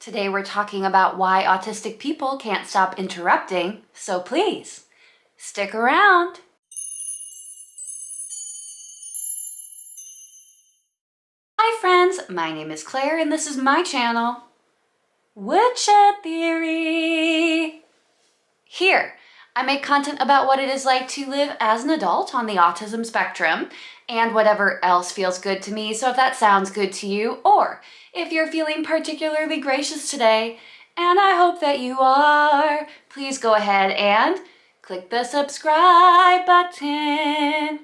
Today we're talking about why autistic people can't stop interrupting, so please, stick around. Hi friends, my name is Claire and this is my channel, Woodshed Theory. Here, I make content about what it is like to live as an adult on the autism spectrum and whatever else feels good to me. So if that sounds good to you, or if you're feeling particularly gracious today, and I hope that you are, please go ahead and click the subscribe button.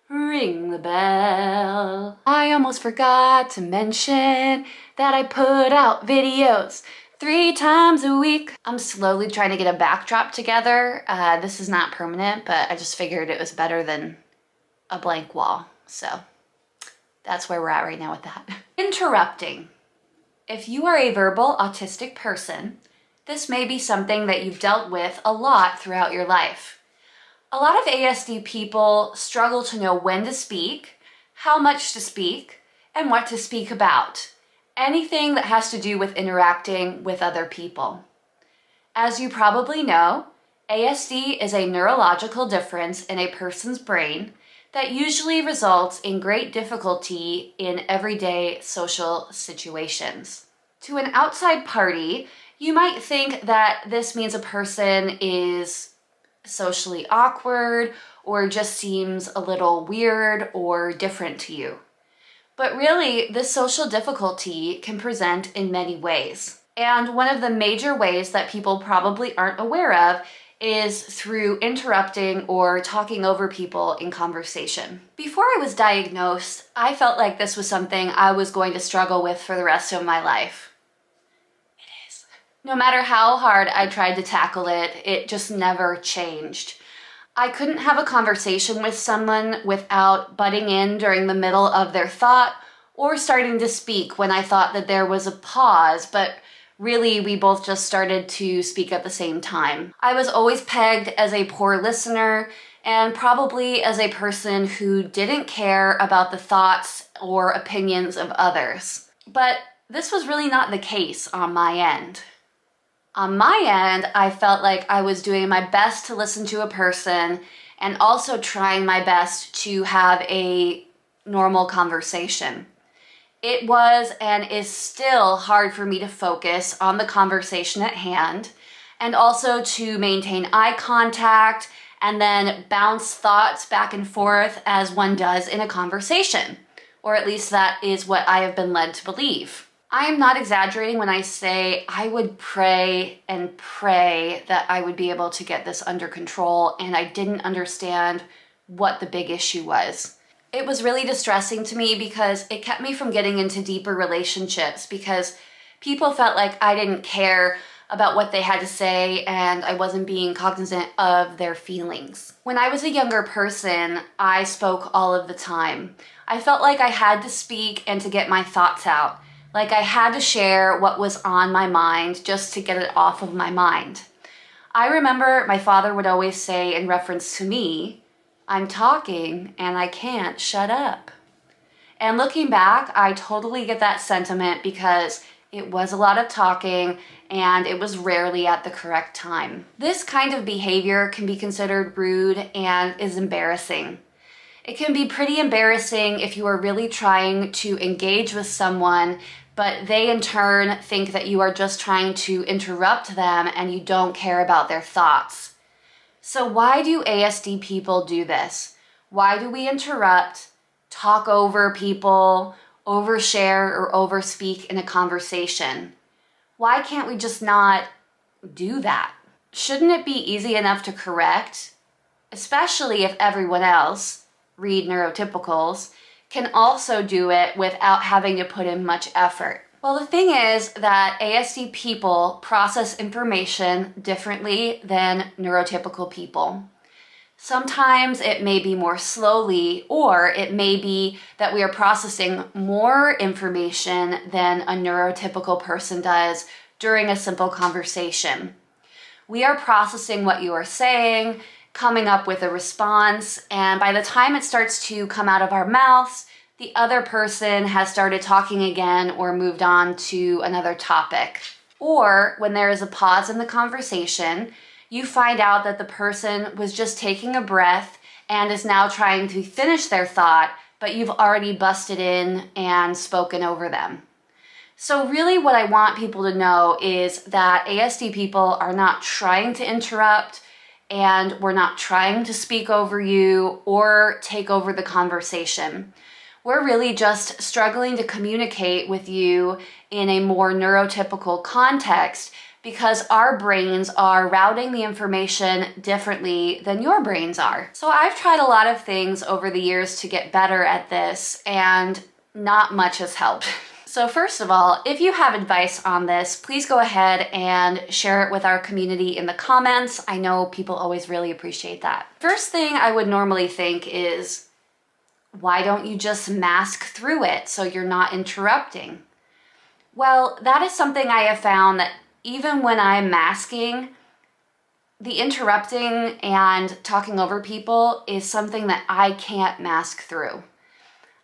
Ring the bell. I almost forgot to mention that I put out videos 3 times a week. I'm slowly trying to get a backdrop together. This is not permanent, but I just figured it was better than a blank wall. So that's where we're at right now with that. Interrupting. If you are a verbal autistic person, this may be something that you've dealt with a lot throughout your life. A lot of ASD people struggle to know when to speak, how much to speak, and what to speak about. Anything that has to do with interacting with other people. As you probably know, ASD is a neurological difference in a person's brain that usually results in great difficulty in everyday social situations. To an outside party, you might think that this means a person is socially awkward or just seems a little weird or different to you. But really, this social difficulty can present in many ways. And one of the major ways that people probably aren't aware of is through interrupting or talking over people in conversation. Before I was diagnosed, I felt like this was something I was going to struggle with for the rest of my life. No matter how hard I tried to tackle it, it just never changed. I couldn't have a conversation with someone without butting in during the middle of their thought or starting to speak when I thought that there was a pause, but really we both just started to speak at the same time. I was always pegged as a poor listener and probably as a person who didn't care about the thoughts or opinions of others. But this was really not the case on my end. On my end, I felt like I was doing my best to listen to a person and also trying my best to have a normal conversation. It was and is still hard for me to focus on the conversation at hand and also to maintain eye contact and then bounce thoughts back and forth as one does in a conversation, or at least that is what I have been led to believe. I am not exaggerating when I say I would pray and pray that I would be able to get this under control, and I didn't understand what the big issue was. It was really distressing to me because it kept me from getting into deeper relationships because people felt like I didn't care about what they had to say and I wasn't being cognizant of their feelings. When I was a younger person, I spoke all of the time. I felt like I had to speak and to get my thoughts out. Like I had to share what was on my mind just to get it off of my mind. I remember my father would always say in reference to me, "I'm talking and I can't shut up." And looking back, I totally get that sentiment because it was a lot of talking and it was rarely at the correct time. This kind of behavior can be considered rude and is embarrassing. It can be pretty embarrassing if you are really trying to engage with someone, but they in turn think that you are just trying to interrupt them and you don't care about their thoughts. So why do ASD people do this? Why do we interrupt, talk over people, overshare or overspeak in a conversation? Why can't we just not do that? Shouldn't it be easy enough to correct, especially if everyone else, read neurotypicals, can also do it without having to put in much effort? Well, the thing is that ASD people process information differently than neurotypical people. Sometimes it may be more slowly, or it may be that we are processing more information than a neurotypical person does during a simple conversation. We are processing what you are saying, coming up with a response, and by the time it starts to come out of our mouths, the other person has started talking again or moved on to another topic. Or when there is a pause in the conversation, you find out that the person was just taking a breath and is now trying to finish their thought, but you've already busted in and spoken over them. So really what I want people to know is that ASD people are not trying to interrupt, and we're not trying to speak over you or take over the conversation. We're really just struggling to communicate with you in a more neurotypical context because our brains are routing the information differently than your brains are. So I've tried a lot of things over the years to get better at this, and not much has helped. So first of all, if you have advice on this, please go ahead and share it with our community in the comments. I know people always really appreciate that. First thing I would normally think is, why don't you just mask through it so you're not interrupting? Well, that is something I have found that even when I'm masking, the interrupting and talking over people is something that I can't mask through.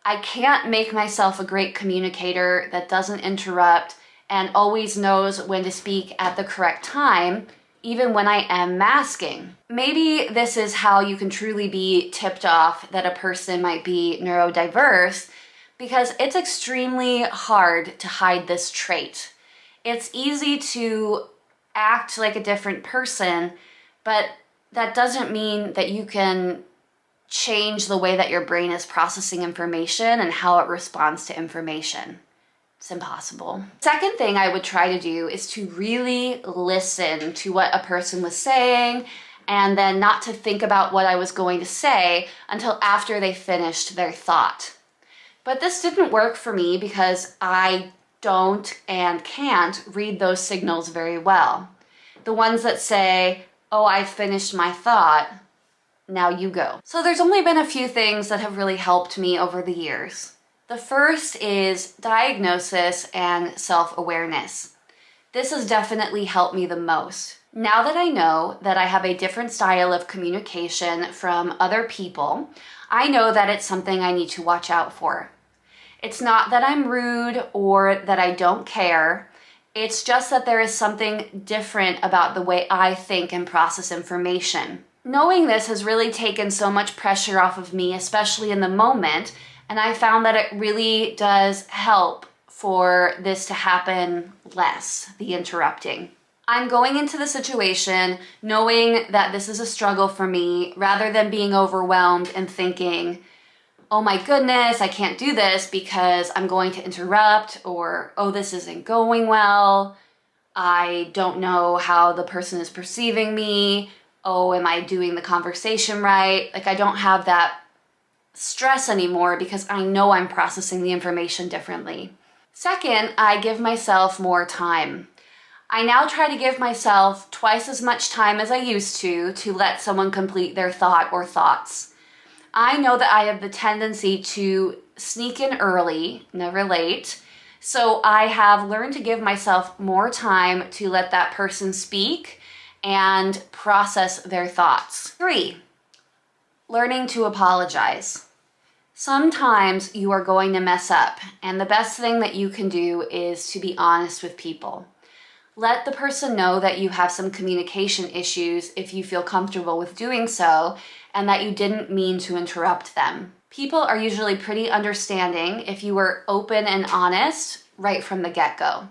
I can't make myself a great communicator that doesn't interrupt and always knows when to speak at the correct time, even when I am masking. Maybe this is how you can truly be tipped off that a person might be neurodiverse, because it's extremely hard to hide this trait. It's easy to act like a different person, but that doesn't mean that you can change the way that your brain is processing information and how it responds to information. It's impossible. Second thing I would try to do is to really listen to what a person was saying, and then not to think about what I was going to say until after they finished their thought. But this didn't work for me because I don't and can't read those signals very well. The ones that say, oh, I finished my thought, now you go. So there's only been a few things that have really helped me over the years. The first is diagnosis and self-awareness. This has definitely helped me the most. Now that I know that I have a different style of communication from other people, I know that it's something I need to watch out for. It's not that I'm rude or that I don't care. It's just that there is something different about the way I think and process information. Knowing this has really taken so much pressure off of me, especially in the moment, and I found that it really does help for this to happen less, the interrupting. I'm going into the situation knowing that this is a struggle for me, rather than being overwhelmed and thinking, oh my goodness, I can't do this because I'm going to interrupt, or oh, this isn't going well, I don't know how the person is perceiving me, oh, am I doing the conversation right? Like, I don't have that stress anymore because I know I'm processing the information differently. Second, I give myself more time. I now try to give myself twice as much time as I used to let someone complete their thought or thoughts. I know that I have the tendency to sneak in early, never late, so I have learned to give myself more time to let that person speak and process their thoughts. 3, learning to apologize. Sometimes you are going to mess up, and the best thing that you can do is to be honest with people. Let the person know that you have some communication issues if you feel comfortable with doing so, and that you didn't mean to interrupt them. People are usually pretty understanding if you were open and honest right from the get-go.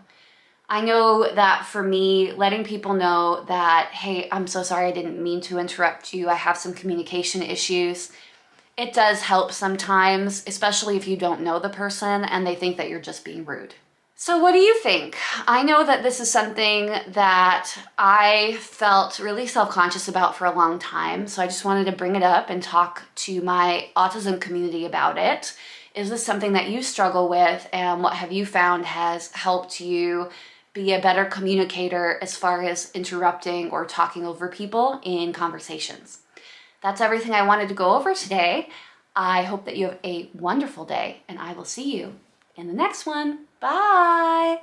I know that for me, letting people know that, hey, I'm so sorry, I didn't mean to interrupt you, I have some communication issues, it does help sometimes, especially if you don't know the person and they think that you're just being rude. So what do you think? I know that this is something that I felt really self-conscious about for a long time, so I just wanted to bring it up and talk to my autism community about it. Is this something that you struggle with, and what have you found has helped you be a better communicator as far as interrupting or talking over people in conversations? That's everything I wanted to go over today. I hope that you have a wonderful day, and I will see you in the next one. Bye!